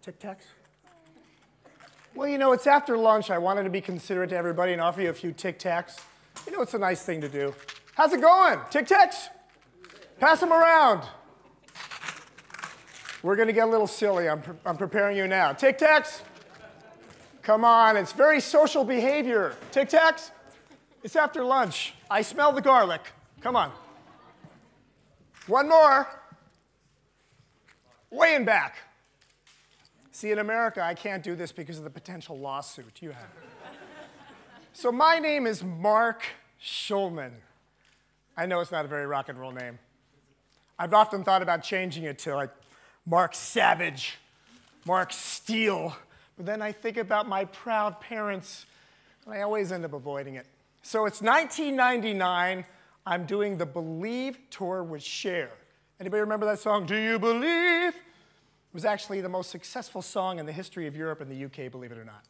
Tic Tacs? Well, you know, it's after lunch. I wanted to be considerate to everybody and offer you a few Tic Tacs. You know, it's a nice thing to do. How's it going? Tic Tacs? Pass them around. We're going to get a little silly. I'm preparing you now. Tic Tacs? Come on, it's very social behavior. Tic Tacs? It's after lunch. I smell the garlic. Come on. One more. Way in back. See, in America, I can't do this because of the potential lawsuit you have. So my name is Mark Schulman. I know it's not a very rock and roll name. I've often thought about changing it to like Mark Savage, Mark Steele, but then I think about my proud parents, and I always end up avoiding it. So it's 1999. I'm doing the Believe tour with Cher. Anybody remember that song, Do You Believe? It was actually the most successful song in the history of Europe and the UK, believe it or not.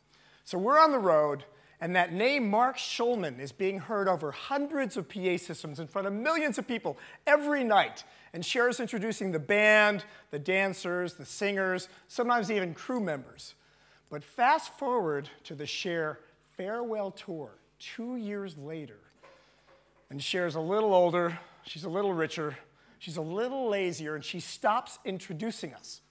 So we're on the road, and that name, Mark Schulman, is being heard over hundreds of PA systems in front of millions of people every night. And Cher is introducing the band, the dancers, the singers, sometimes even crew members. But fast forward to the Cher farewell tour 2 years later. And Cher's a little older, she's a little richer, she's a little lazier, and she stops introducing us.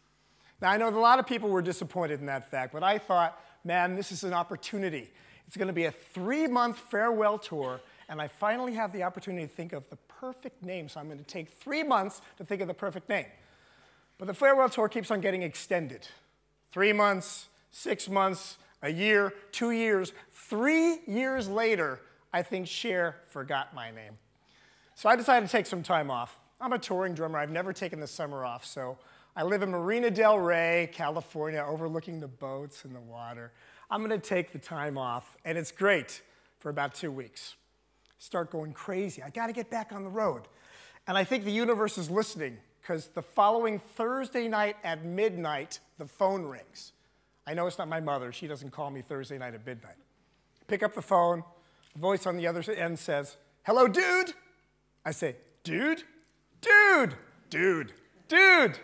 Now, I know that a lot of people were disappointed in that fact, but I thought, man, this is an opportunity. It's going to be a 3-month farewell tour, and I finally have the opportunity to think of the perfect name, so I'm going to take 3 months to think of the perfect name. But the farewell tour keeps on getting extended. 3 months, 6 months, a year, 2 years. 3 years later, I think Cher forgot my name. So I decided to take some time off. I'm a touring drummer. I've never taken the summer off, so I live in Marina Del Rey, California, overlooking the boats and the water. I'm going to take the time off, and it's great for about 2 weeks. Start going crazy. I got to get back on the road. And I think the universe is listening, because the following Thursday night at midnight, the phone rings. I know it's not my mother. She doesn't call me Thursday night at midnight. Pick up the phone. The voice on the other end says, "Hello, dude?" I say, "Dude? Dude! Dude! Dude!"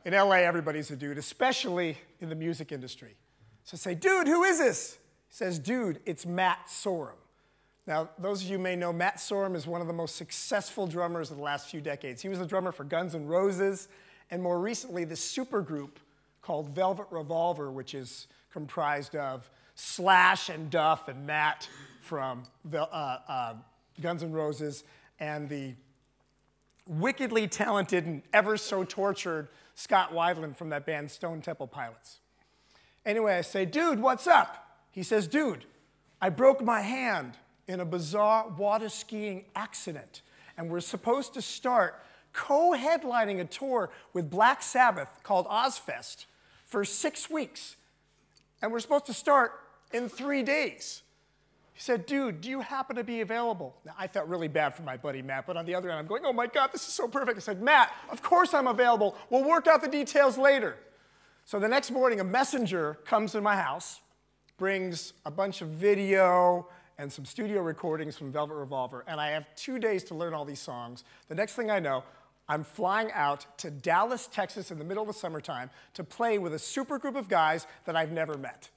In LA, everybody's a dude, especially in the music industry. So I say, "Dude, who is this?" He says, "Dude, it's Matt Sorum." Now, those of you may know Matt Sorum is one of the most successful drummers of the last few decades. He was the drummer for Guns N' Roses, and more recently, the supergroup called Velvet Revolver, which is comprised of Slash and Duff and Matt from Guns N' Roses, and the wickedly talented and ever so tortured Scott Weiland from that band Stone Temple Pilots. Anyway, I say, "Dude, what's up?" He says, "Dude, I broke my hand in a bizarre water skiing accident, and we're supposed to start co-headlining a tour with Black Sabbath called Ozfest for 6 weeks, and we're supposed to start in 3 days." He said, "Dude, do you happen to be available?" Now, I felt really bad for my buddy Matt, but on the other hand, I'm going, "Oh my God, this is so perfect." I said, "Matt, of course I'm available. We'll work out the details later." So the next morning, a messenger comes to my house, brings a bunch of video and some studio recordings from Velvet Revolver, and I have 2 days to learn all these songs. The next thing I know, I'm flying out to Dallas, Texas in the middle of the summertime to play with a super group of guys that I've never met.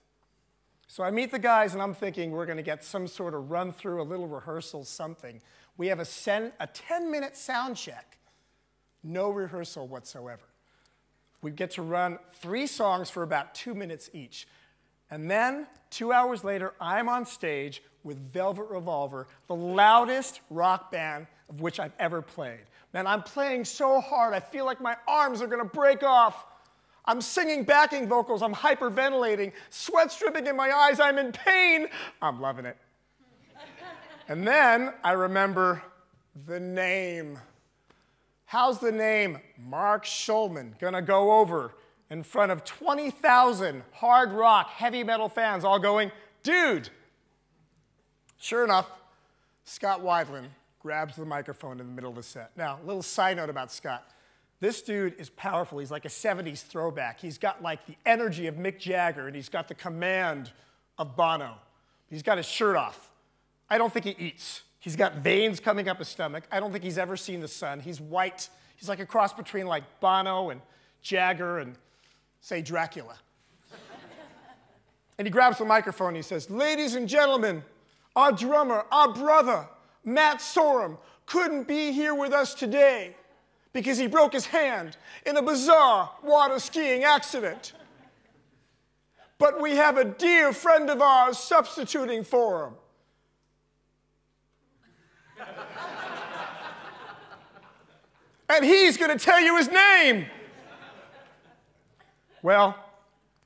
So I meet the guys, and I'm thinking we're going to get some sort of run-through, a little rehearsal, something. We have a 10-minute sound check. No rehearsal whatsoever. We get to run 3 songs for about 2 minutes each. And then, 2 hours later, I'm on stage with Velvet Revolver, the loudest rock band of which I've ever played. Man, I'm playing so hard, I feel like my arms are going to break off. I'm singing backing vocals, I'm hyperventilating, sweat's dripping in my eyes, I'm in pain. I'm loving it. And then I remember the name. How's the name Mark Schulman gonna go over in front of 20,000 hard rock, heavy metal fans all going, "Dude"? Sure enough, Scott Weiland grabs the microphone in the middle of the set. Now, a little side note about Scott. This dude is powerful. He's like a 70s throwback. He's got like the energy of Mick Jagger, and he's got the command of Bono. He's got his shirt off. I don't think he eats. He's got veins coming up his stomach. I don't think he's ever seen the sun. He's white. He's like a cross between like Bono and Jagger and say Dracula. And he grabs the microphone and he says, "Ladies and gentlemen, our drummer, our brother, Matt Sorum, couldn't be here with us today because he broke his hand in a bizarre water skiing accident. But we have a dear friend of ours substituting for him." And he's going to tell you his name. Well,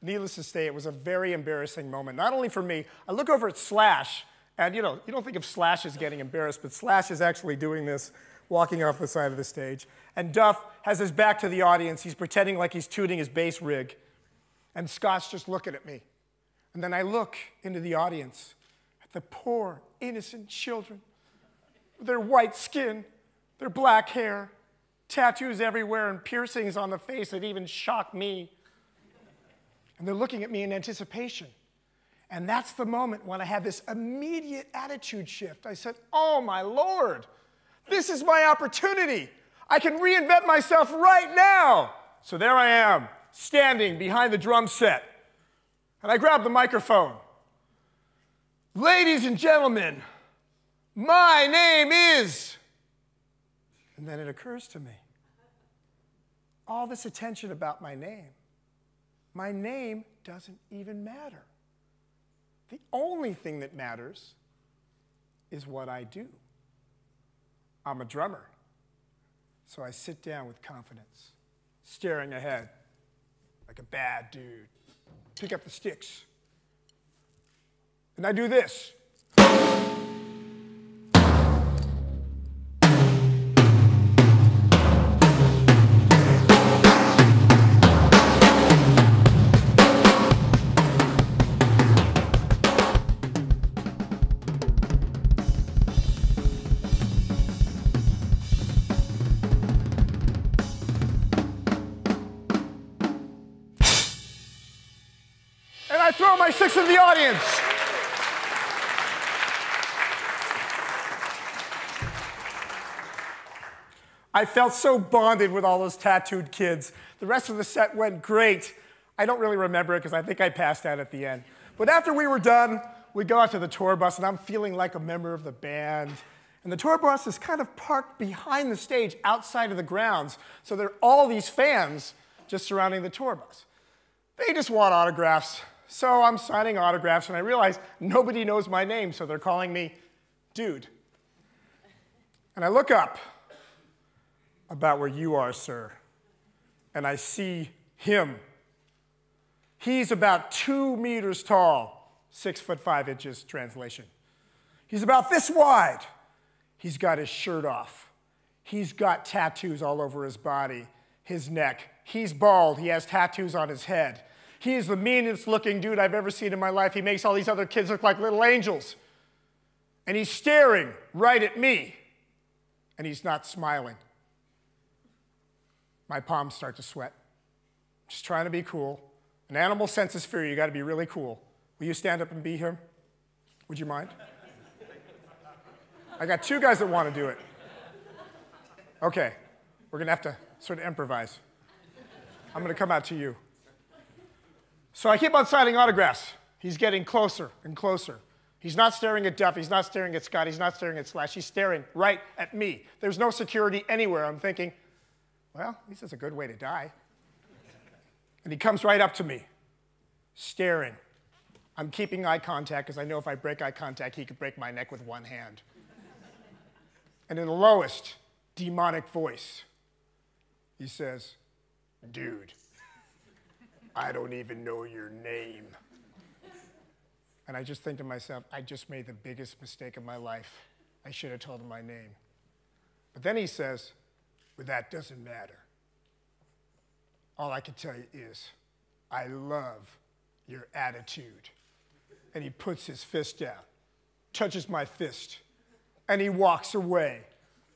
needless to say, it was a very embarrassing moment, not only for me. I look over at Slash, and you don't think of Slash as getting embarrassed, but Slash is actually doing this, walking off the side of the stage. And Duff has his back to the audience. He's pretending like he's tuning his bass rig. And Scott's just looking at me. And then I look into the audience at the poor, innocent children with their white skin, their black hair, tattoos everywhere, and piercings on the face that even shock me. And they're looking at me in anticipation. And that's the moment when I had this immediate attitude shift. I said, "Oh, my Lord, this is my opportunity. I can reinvent myself right now." So there I am, standing behind the drum set. And I grab the microphone. "Ladies and gentlemen, my name is..." And then it occurs to me, all this attention about my name doesn't even matter. The only thing that matters is what I do. I'm a drummer. So I sit down with confidence, staring ahead like a bad dude. Pick up the sticks. And I do this. Throw my sticks in the audience. I felt so bonded with all those tattooed kids. The rest of the set went great. I don't really remember it because I think I passed out at the end. But after we were done, we go out to the tour bus, and I'm feeling like a member of the band. And the tour bus is kind of parked behind the stage outside of the grounds. So there are all these fans just surrounding the tour bus. They just want autographs. So I'm signing autographs, and I realize nobody knows my name, so they're calling me Dude. And I look up about where you are, sir, and I see him. He's about 2 meters tall, 6'5" translation. He's about this wide. He's got his shirt off. He's got tattoos all over his body, his neck. He's bald. He has tattoos on his head. He is the meanest looking dude I've ever seen in my life. He makes all these other kids look like little angels. And he's staring right at me. And he's not smiling. My palms start to sweat. Just trying to be cool. An animal senses fear. You got to be really cool. Will you stand up and be here? Would you mind? I got 2 guys that want to do it. Okay. We're going to have to sort of improvise. I'm going to come out to you. So I keep on signing autographs. He's getting closer and closer. He's not staring at Duff. He's not staring at Scott. He's not staring at Slash. He's staring right at me. There's no security anywhere. I'm thinking, well, this is a good way to die. And he comes right up to me, staring. I'm keeping eye contact because I know if I break eye contact, he could break my neck with one hand. And in the lowest demonic voice, he says, "Dude, I don't even know your name." And I just think to myself, I just made the biggest mistake of my life. I should have told him my name. But then he says, "But that doesn't matter. All I can tell you is, I love your attitude." And he puts his fist down, touches my fist, and he walks away,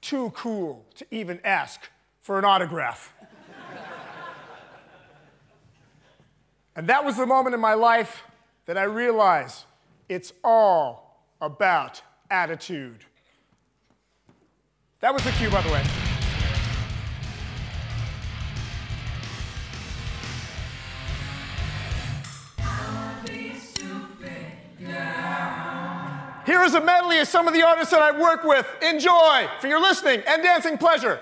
too cool to even ask for an autograph. And that was the moment in my life that I realized it's all about attitude. That was the cue, by the way. here is a medley of some of the artists that I work with. Enjoy for your listening and dancing pleasure.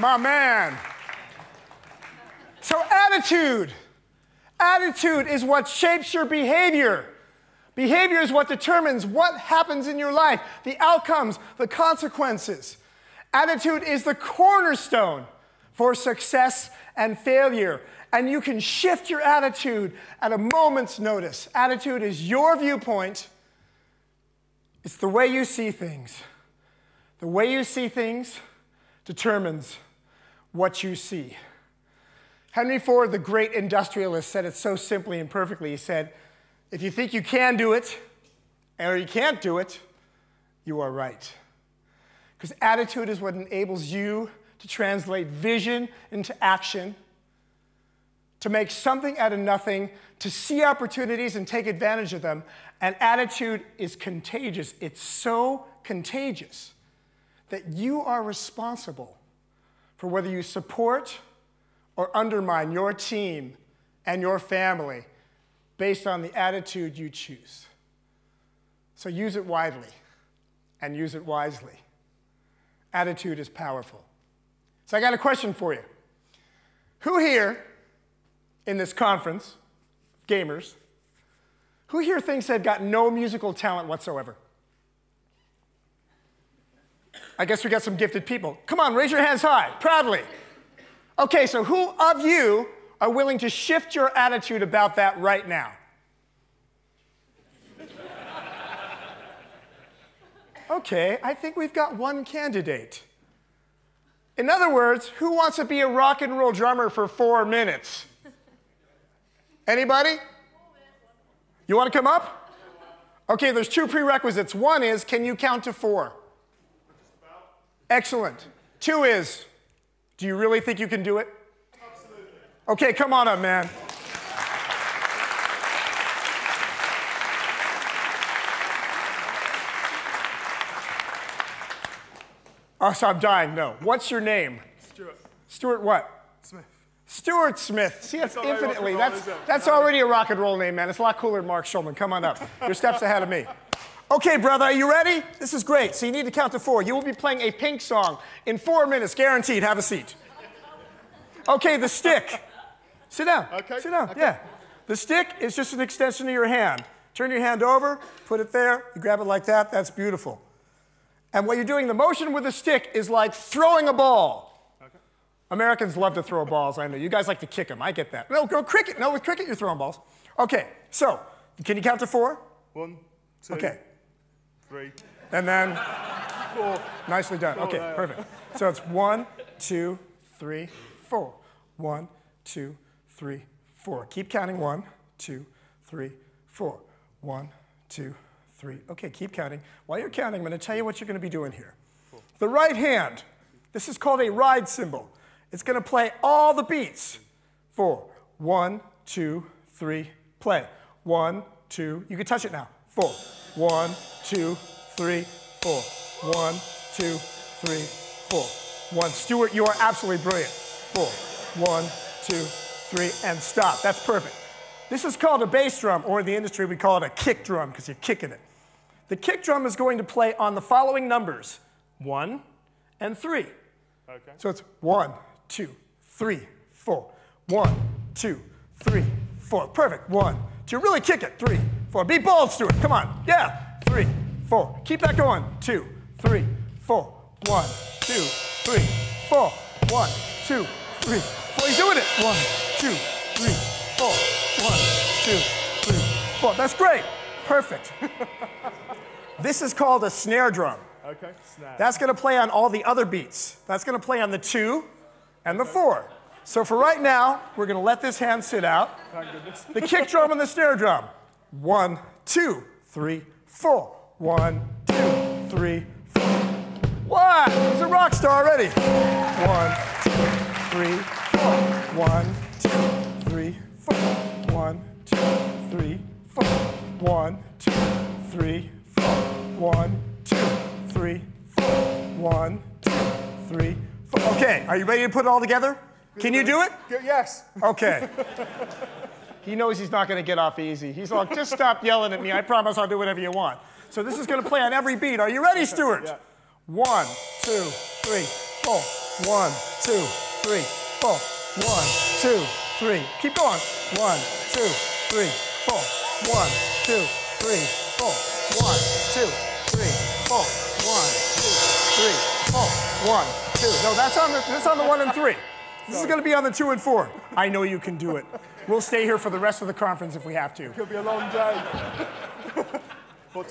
My man. So attitude. Attitude is what shapes your behavior. Behavior is what determines what happens in your life, the outcomes, the consequences. Attitude is the cornerstone for success and failure. And you can shift your attitude at a moment's notice. Attitude is your viewpoint. It's the way you see things. The way you see things determines what you see. Henry Ford, the great industrialist, said it so simply and perfectly. He said, if you think you can do it, or you can't do it, you are right. Because attitude is what enables you to translate vision into action, to make something out of nothing, to see opportunities and take advantage of them. And attitude is contagious. It's so contagious that you are responsible for whether you support or undermine your team and your family based on the attitude you choose. So use it widely and use it wisely. Attitude is powerful. So I got a question for you. Who here in this conference, gamers, who here thinks they've got no musical talent whatsoever? I guess we got some gifted people. Come on, raise your hands high, proudly. Okay, so who of you are willing to shift your attitude about that right now? Okay, I think we've got one candidate. In other words, who wants to be a rock and roll drummer for 4 minutes? Anybody? You want to come up? Okay, there's 2 prerequisites. One is, can you count to 4? Excellent. 2 is, do you really think you can do it? Absolutely. Okay, come on up, man. Oh, so I'm dying. No. What's your name? Stuart. Stuart what? Smith. Stuart Smith. See, that's infinitely. Roll, that's already a rock and roll name, man. It's a lot cooler than Mark Schulman. Come on up. You're steps ahead of me. Okay, brother, are you ready? This is great. So you need to count to 4. You will be playing a Pink song in 4 minutes, guaranteed. Have a seat. Okay, the stick. Sit down. Okay. Sit down. Okay. Yeah. The stick is just an extension of your hand. Turn your hand over, put it there. You grab it like that. That's beautiful. And what you're doing, the motion with the stick is like throwing a ball. Okay. Americans love to throw balls, I know. You guys like to kick them. I get that. No, go cricket. No, with cricket, you're throwing balls. Okay, so can you count to 4? 1, 2, okay. 3. And then 4. Nicely done. 4, okay, perfect. So it's 1, 2, 3, 4. 1, 2, 3, 4. Keep counting. 1, 2, 3, 4. 1, 2, 3. Okay, keep counting. While you're counting, I'm going to tell you what you're going to be doing here. Cool. The right hand, this is called a ride cymbal. It's going to play all the beats. 4. 1, 2, 3, play. 1, 2. You can touch it now. 4. 1, 2, 3, 4. 1, 2, 3, 4. 1. Stuart, you are absolutely brilliant. 4. 1, 2, 3, and stop. That's perfect. This is called a bass drum, or in the industry we call it a kick drum because you're kicking it. The kick drum is going to play on the following numbers, 1 and 3. Okay. So it's 1, 2, 3, 4. 1, 2, 3, 4. Perfect. 1, 2. Really kick it. 3, 4. Be bold, Stuart. Come on. Yeah. 3, 4. Keep that going. 2, 3, 4. 1, 2, 3, 4. 1, 2, 3, 4. He's doing it. 1, 2, 3, 4. 1, 2, 3, 4. That's great. Perfect. This is called a snare drum. Okay, snare. That's going to play on all the other beats. That's going to play on the 2 and the 4. So for right now, we're going to let this hand sit out. Thank goodness. The kick drum and the snare drum. 1, 2, 3, 4. 1, 2, 3, 4. Wow, he's a rock star already. 1, 2, 3, 4. 1, 2, 3, 4. 1, 2, 3, 4. 1, 2, 3, 4. 1, 2, 3, 4. 1, 2, 3, 4. Okay, are you ready to put it all together? Can you do it? Yes. Okay. He knows he's not going to get off easy. He's like, just stop yelling at me. I promise I'll do whatever you want. So this is going to play on every beat. Are you ready, Stuart? Yeah. 1, 2, 3, 4. 1, 2, 3, 4. 1, 2, 3. Keep going. 1, 2, 3, 4. 1, 2, 3, 4. 1, 2, 3, 4. 1, 2, 3, 4. 1, 2. No, that's on the 1 and 3. This is going to be on the 2 and 4. I know you can do it. We'll stay here for the rest of the conference if we have to. It could be a long day.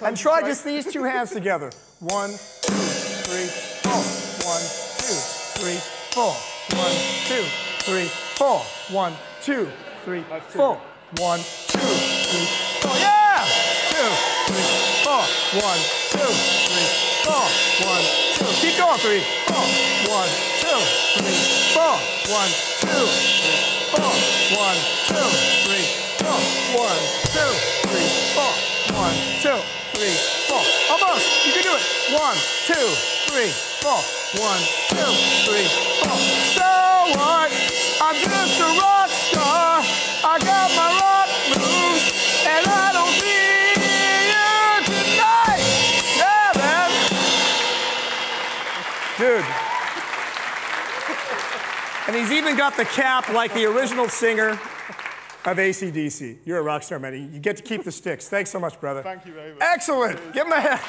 And try just these two hands together. 1, 2, 3, 4. 1, 2, 3, 4. 1, 2, 3, 4. 1, 2, 3, 4. 1, 2, 3, 4. Yeah! 2, 3, 4. 1, 2, 3, 4. 1, 2. Keep going. 3, 4. 1, 2, 3, 4. 1, 2, 3, 4. 1, 2, 3, 4. 1, 2, 3, 4. 1, 2, 3, 4. Almost. You can do it. 1, 2, 3, 4. 1, 2, 3, 4. So what? I'm just a rock star. I got my rock moves, and I don't see you tonight. Yeah, man. Dude. And he's even got the cap like the original singer of AC/DC. You're a rock star, man. You get to keep the sticks. Thanks so much, brother. Thank you very much. Excellent. Give him a hand.